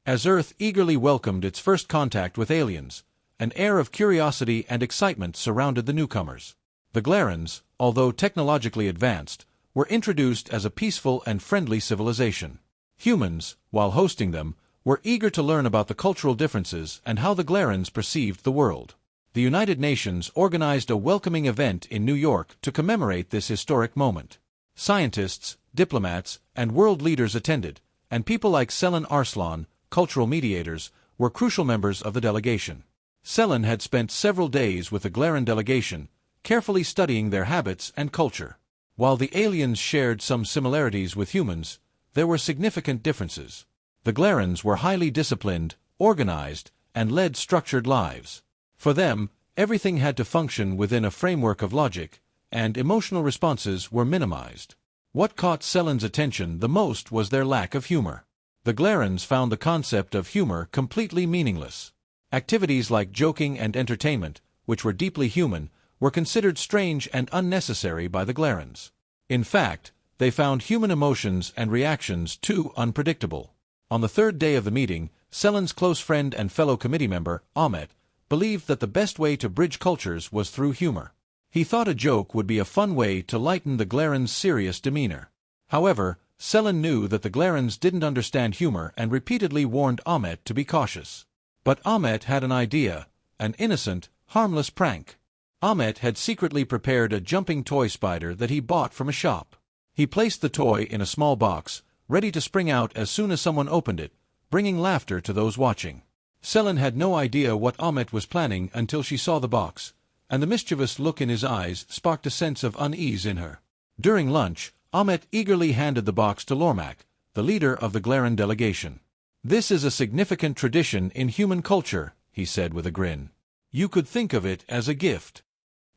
As Earth eagerly welcomed its first contact with aliens, an air of curiosity and excitement surrounded the newcomers. The Glarans, although technologically advanced, were introduced as a peaceful and friendly civilization. Humans, while hosting them, were eager to learn about the cultural differences and how the Glarans perceived the world. The United Nations organized a welcoming event in New York to commemorate this historic moment. Scientists, diplomats, and world leaders attended, and people like Selin Arslan, cultural mediators, were crucial members of the delegation. Selin had spent several days with the Glaran delegation, carefully studying their habits and culture. While the aliens shared some similarities with humans, there were significant differences. The Glarans were highly disciplined, organized, and led structured lives. For them, everything had to function within a framework of logic, and emotional responses were minimized. What caught Selin's attention the most was their lack of humor. The Glarans found the concept of humor completely meaningless. Activities like joking and entertainment, which were deeply human, were considered strange and unnecessary by the Glarans. In fact, they found human emotions and reactions too unpredictable. On the third day of the meeting, Selin's close friend and fellow committee member, Ahmet, believed that the best way to bridge cultures was through humor. He thought a joke would be a fun way to lighten the Glarans' serious demeanor. However, Selin knew that the Glarans didn't understand humor and repeatedly warned Ahmet to be cautious. But Ahmet had an idea, an innocent, harmless prank. Ahmet had secretly prepared a jumping toy spider that he bought from a shop. He placed the toy in a small box, ready to spring out as soon as someone opened it, bringing laughter to those watching. Selin had no idea what Ahmet was planning until she saw the box, and the mischievous look in his eyes sparked a sense of unease in her. During lunch, Ahmet eagerly handed the box to Lormak, the leader of the Glaran delegation. "This is a significant tradition in human culture," he said with a grin. "You could think of it as a gift."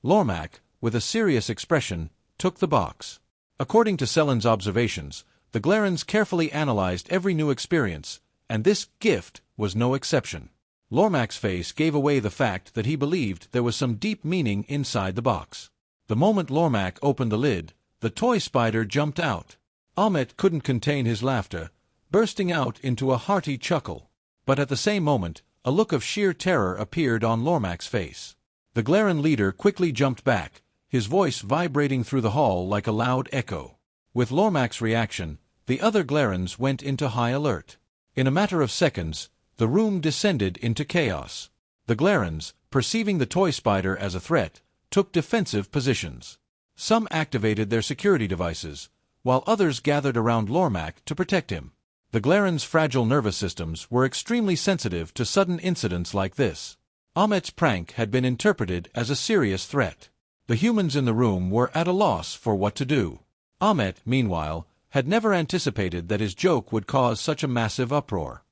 Lormak, with a serious expression, took the box. According to Selin's observations, the Glarans carefully analyzed every new experience, and this gift was no exception. Lormak's face gave away the fact that he believed there was some deep meaning inside the box. The moment Lormak opened the lid, the toy spider jumped out. Ahmet couldn't contain his laughter, bursting out into a hearty chuckle. But at the same moment, a look of sheer terror appeared on Lormak's face. The Glaran leader quickly jumped back, his voice vibrating through the hall like a loud echo. With Lormak's reaction, the other Glarans went into high alert. In a matter of seconds, the room descended into chaos. The Glarans, perceiving the toy spider as a threat, took defensive positions. Some activated their security devices, while others gathered around Lormak to protect him. The Glarans' fragile nervous systems were extremely sensitive to sudden incidents like this. Ahmet's prank had been interpreted as a serious threat. The humans in the room were at a loss for what to do. Ahmet, meanwhile, had never anticipated that his joke would cause such a massive uproar.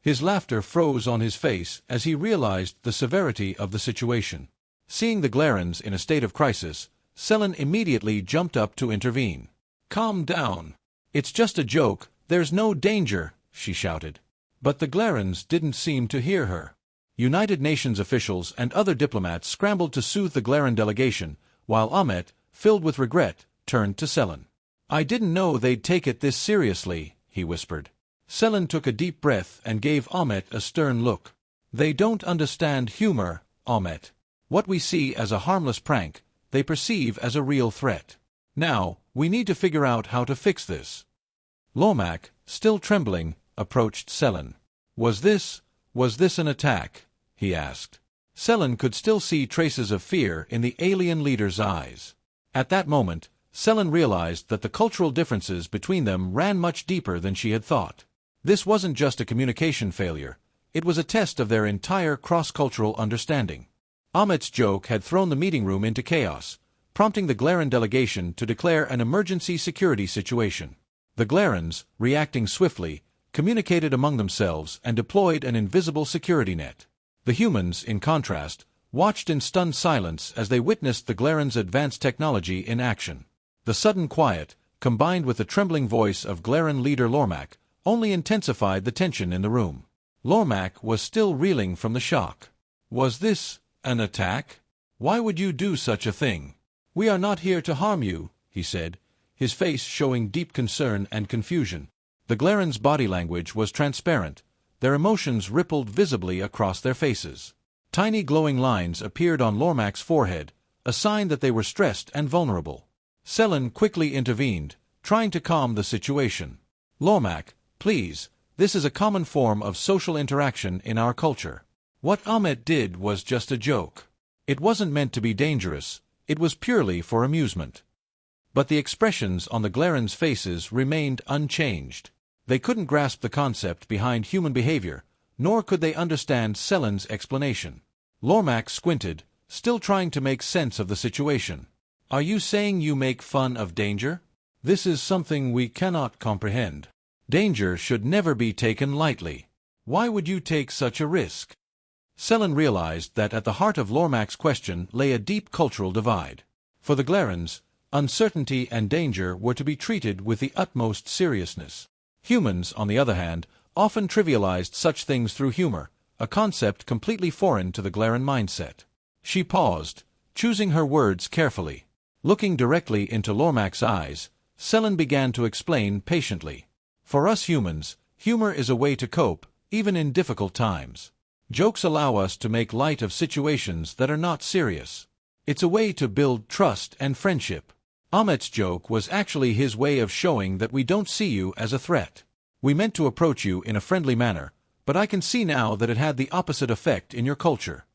His laughter froze on his face as he realized the severity of the situation. Seeing the Glarans in a state of crisis, Selin immediately jumped up to intervene. "Calm down. It's just a joke, there's no danger," she shouted. But the Glarans didn't seem to hear her. United Nations officials and other diplomats scrambled to soothe the Glaran delegation, while Ahmet, filled with regret, turned to Selin. "I didn't know they'd take it this seriously," he whispered. Selin took a deep breath and gave Ahmet a stern look. "They don't understand humor, Ahmet. What we see as a harmless prank, they perceive as a real threat. Now, we need to figure out how to fix this." Lormak, still trembling, approached Selin. Was this an attack?" he asked. Selin could still see traces of fear in the alien leader's eyes. At that moment, Selin realized that the cultural differences between them ran much deeper than she had thought. This wasn't just a communication failure, it was a test of their entire cross-cultural understanding. Ahmet's joke had thrown the meeting room into chaos, prompting the Glaran delegation to declare an emergency security situation. The Glarans, reacting swiftly, communicated among themselves and deployed an invisible security net. The humans, in contrast, watched in stunned silence as they witnessed the Glarans' advanced technology in action. The sudden quiet, combined with the trembling voice of Glaran leader Lormak, only intensified the tension in the room. Lormak was still reeling from the shock. "Was this an attack? Why would you do such a thing?" "We are not here to harm you," he said, his face showing deep concern and confusion. The Glaran's body language was transparent, Their emotions rippled visibly across their faces. Tiny glowing lines appeared on Lormac's forehead, a sign that they were stressed and vulnerable. Selin quickly intervened, trying to calm the situation. "Lormac, please, this is a common form of social interaction in our culture. What Ahmet did was just a joke. It wasn't meant to be dangerous, it was purely for amusement." But the expressions on the Glaren's faces remained unchanged. They couldn't grasp the concept behind human behavior, nor could they understand Selin's explanation. Lormac squinted, still trying to make sense of the situation. "Are you saying you make fun of danger? This is something we cannot comprehend. Danger should never be taken lightly. Why would you take such a risk?" Selin realized that at the heart of Lormac's question lay a deep cultural divide. For the Glarens, uncertainty and danger were to be treated with the utmost seriousness. Humans, on the other hand, often trivialized such things through humor, a concept completely foreign to the Glaren mindset. She paused, choosing her words carefully. Looking directly into Lormac's eyes, Selin began to explain patiently. "For us humans, humor is a way to cope, even in difficult times. Jokes allow us to make light of situations that are not serious. It's a way to build trust and friendship. Ahmet's joke was actually his way of showing that we don't see you as a threat. We meant to approach you in a friendly manner, but I can see now that it had the opposite effect in your culture."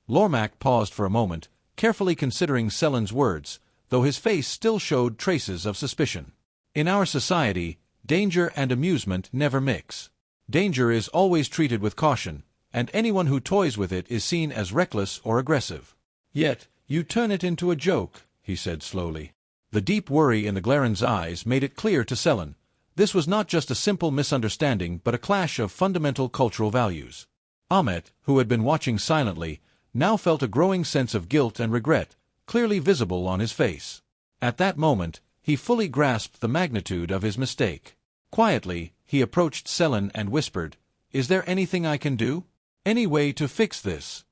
Lormac paused for a moment, carefully considering Selin's words, though his face still showed traces of suspicion. "In our society, danger and amusement never mix. Danger is always treated with caution, and anyone who toys with it is seen as reckless or aggressive. Yet, you turn it into a joke," he said slowly. The deep worry in the Glaren's eyes made it clear to Selin. This was not just a simple misunderstanding but a clash of fundamental cultural values. Ahmet, who had been watching silently, now felt a growing sense of guilt and regret, clearly visible on his face. At that moment, he fully grasped the magnitude of his mistake. Quietly, he approached Selin and whispered, "Is there anything I can do? Any way to fix this?"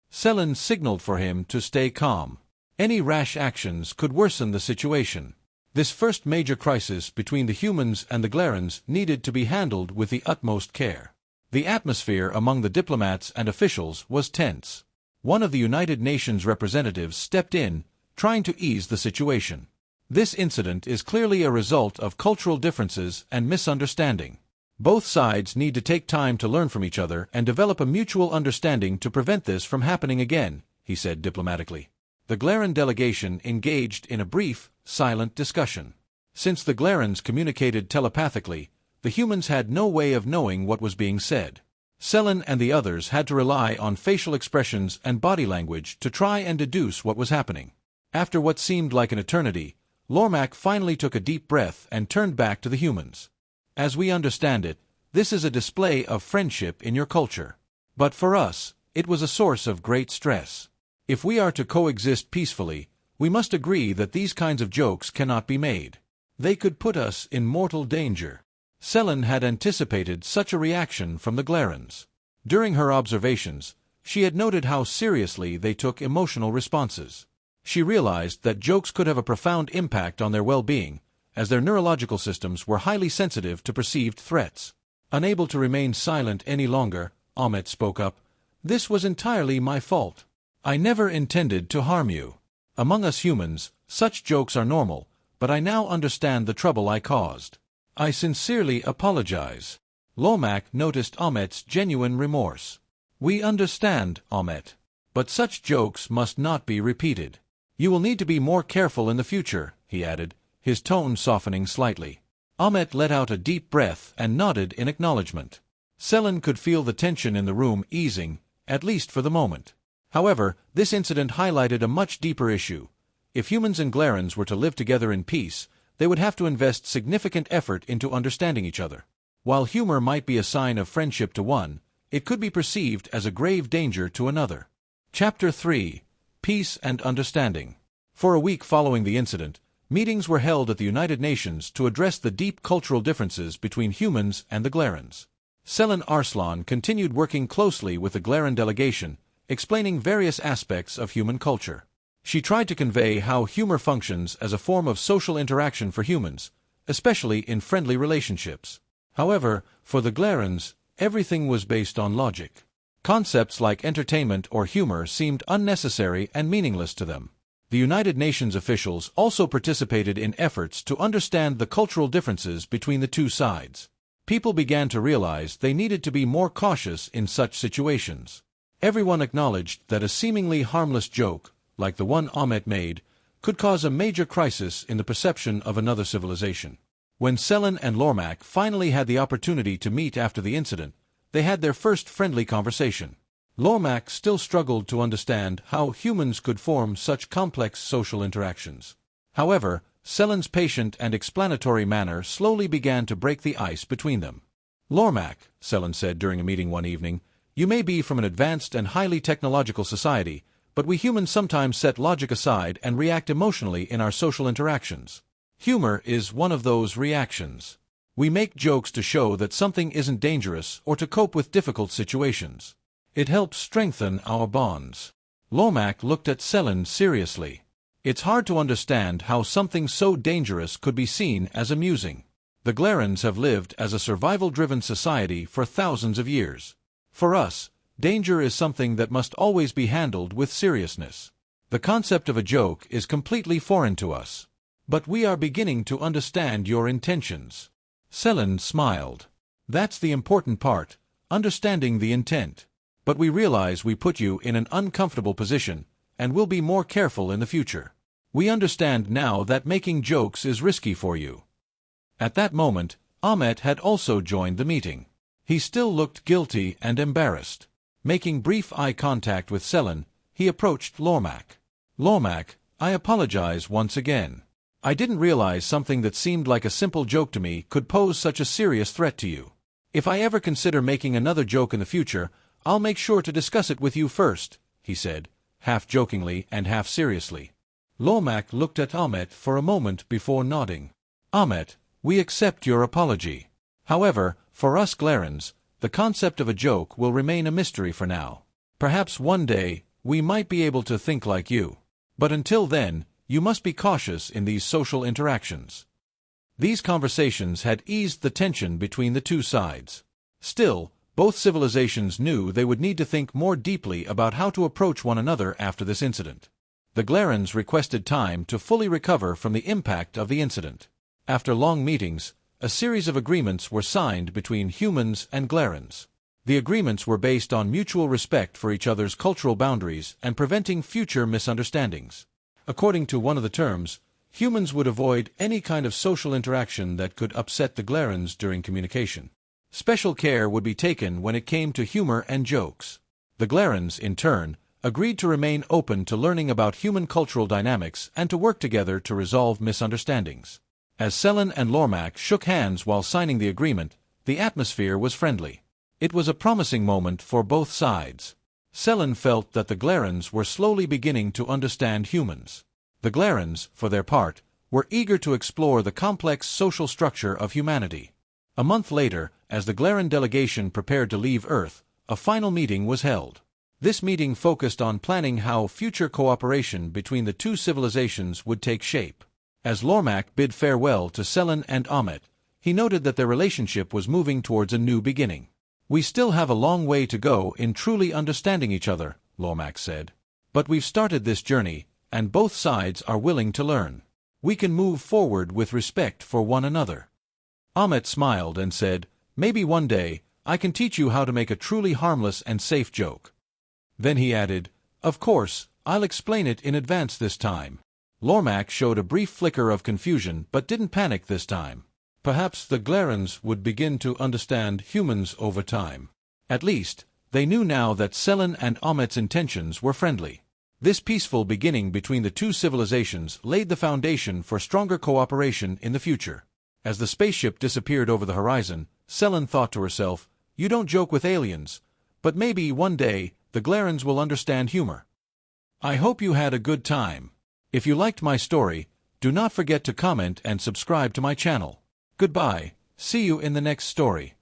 Selin signaled for him to stay calm. Any rash actions could worsen the situation. This first major crisis between the humans and the Glarens needed to be handled with the utmost care. The atmosphere among the diplomats and officials was tense. One of the United Nations representatives stepped in, trying to ease the situation. "This incident is clearly a result of cultural differences and misunderstanding. Both sides need to take time to learn from each other and develop a mutual understanding to prevent this from happening again," he said diplomatically. The Glaren delegation engaged in a brief, silent discussion. Since the Glarens communicated telepathically, the humans had no way of knowing what was being said. Selin and the others had to rely on facial expressions and body language to try and deduce what was happening. After what seemed like an eternity, Lormac finally took a deep breath and turned back to the humans. "As we understand it, this is a display of friendship in your culture. But for us, it was a source of great stress. If we are to coexist peacefully, we must agree that these kinds of jokes cannot be made. They could put us in mortal danger." Selin had anticipated such a reaction from the Glarens. During her observations, she had noted how seriously they took emotional responses. She realized that jokes could have a profound impact on their well-being, as their neurological systems were highly sensitive to perceived threats. Unable to remain silent any longer, Ahmet spoke up. "This was entirely my fault. I never intended to harm you. Among us humans, such jokes are normal, but I now understand the trouble I caused. I sincerely apologize." Lormac noticed Ahmet's genuine remorse. "We understand, Ahmet. But such jokes must not be repeated. You will need to be more careful in the future," he added, his tone softening slightly. Ahmet let out a deep breath and nodded in acknowledgement. Selin could feel the tension in the room easing, at least for the moment. However, this incident highlighted a much deeper issue. If humans and Glarens were to live together in peace, they would have to invest significant effort into understanding each other. While humor might be a sign of friendship to one, it could be perceived as a grave danger to another. Chapter 3: Peace and Understanding. For a week following the incident, meetings were held at the United Nations to address the deep cultural differences between humans and the Glarens. Selin Arslan continued working closely with the Glaren delegation, explaining various aspects of human culture. She tried to convey how humor functions as a form of social interaction for humans, especially in friendly relationships. However, for the Glarens, Everything was based on logic. Concepts like entertainment or humor seemed unnecessary and meaningless to them. The United Nations officials also participated in efforts to understand the cultural differences between the two sides. People began to realize they needed to be more cautious in such situations. Everyone acknowledged that a seemingly harmless joke, like the one Ahmet made, could cause a major crisis in the perception of another civilization. When Selin and Lormak finally had the opportunity to meet after the incident, they had their first friendly conversation. Lormak still struggled to understand how humans could form such complex social interactions. However, Selin's patient and explanatory manner slowly began to break the ice between them. "Lormak," Selin said during a meeting one evening, "you may be from an advanced and highly technological society, but we humans sometimes set logic aside and react emotionally in our social interactions. Humor is one of those reactions. We make jokes to show that something isn't dangerous or to cope with difficult situations. It helps strengthen our bonds." Lormak looked at Selin seriously. It's hard to understand how something so dangerous could be seen as amusing. The Glarans have lived as a survival-driven society for thousands of years. For us, danger is something that must always be handled with seriousness. The concept of a joke is completely foreign to us. But we are beginning to understand your intentions. Selin smiled. "That's the important part, understanding the intent. But we realize we put you in an uncomfortable position, and will be more careful in the future. We understand now that making jokes is risky for you." At that moment, Ahmet had also joined the meeting. He still looked guilty and embarrassed. Making brief eye contact with Selin, he approached Lormak. "Lormak, I apologize once again. I didn't realize something that seemed like a simple joke to me could pose such a serious threat to you. If I ever consider making another joke in the future, I'll make sure to discuss it with you first," he said, half jokingly and half seriously. Lormak looked at Ahmet for a moment before nodding. "Ahmet, we accept your apology. However, for us Glarans, the concept of a joke will remain a mystery for now. Perhaps one day, we might be able to think like you. But until then, you must be cautious in these social interactions." These conversations had eased the tension between the two sides. Still, both civilizations knew they would need to think more deeply about how to approach one another after this incident. The Glarans requested time to fully recover from the impact of the incident. After long meetings, a series of agreements were signed between humans and Glarans. The agreements were based on mutual respect for each other's cultural boundaries and preventing future misunderstandings. According to one of the terms, humans would avoid any kind of social interaction that could upset the Glarans during communication. Special care would be taken when it came to humor and jokes. The Glarans, in turn, agreed to remain open to learning about human cultural dynamics and to work together to resolve misunderstandings. As Selin and Lormak shook hands while signing the agreement, the atmosphere was friendly. It was a promising moment for both sides. Selin felt that the Glarans were slowly beginning to understand humans. The Glarans, for their part, were eager to explore the complex social structure of humanity. A month later, as the Glaran delegation prepared to leave Earth, a final meeting was held. This meeting focused on planning how future cooperation between the two civilizations would take shape. As Lormak bid farewell to Selin and Ahmet, he noted that their relationship was moving towards a new beginning. "We still have a long way to go in truly understanding each other," Lormak said. "But we've started this journey, and both sides are willing to learn. We can move forward with respect for one another." Ahmet smiled and said, "Maybe one day, I can teach you how to make a truly harmless and safe joke." Then he added, "Of course, I'll explain it in advance this time." Lormak showed a brief flicker of confusion but didn't panic this time. Perhaps the Glarans would begin to understand humans over time. At least, they knew now that Selin and Ahmet's intentions were friendly. This peaceful beginning between the two civilizations laid the foundation for stronger cooperation in the future. As the spaceship disappeared over the horizon, Selin thought to herself, "You don't joke with aliens, but maybe one day the Glarans will understand humor." I hope you had a good time. If you liked my story, do not forget to comment and subscribe to my channel. Goodbye, see you in the next story.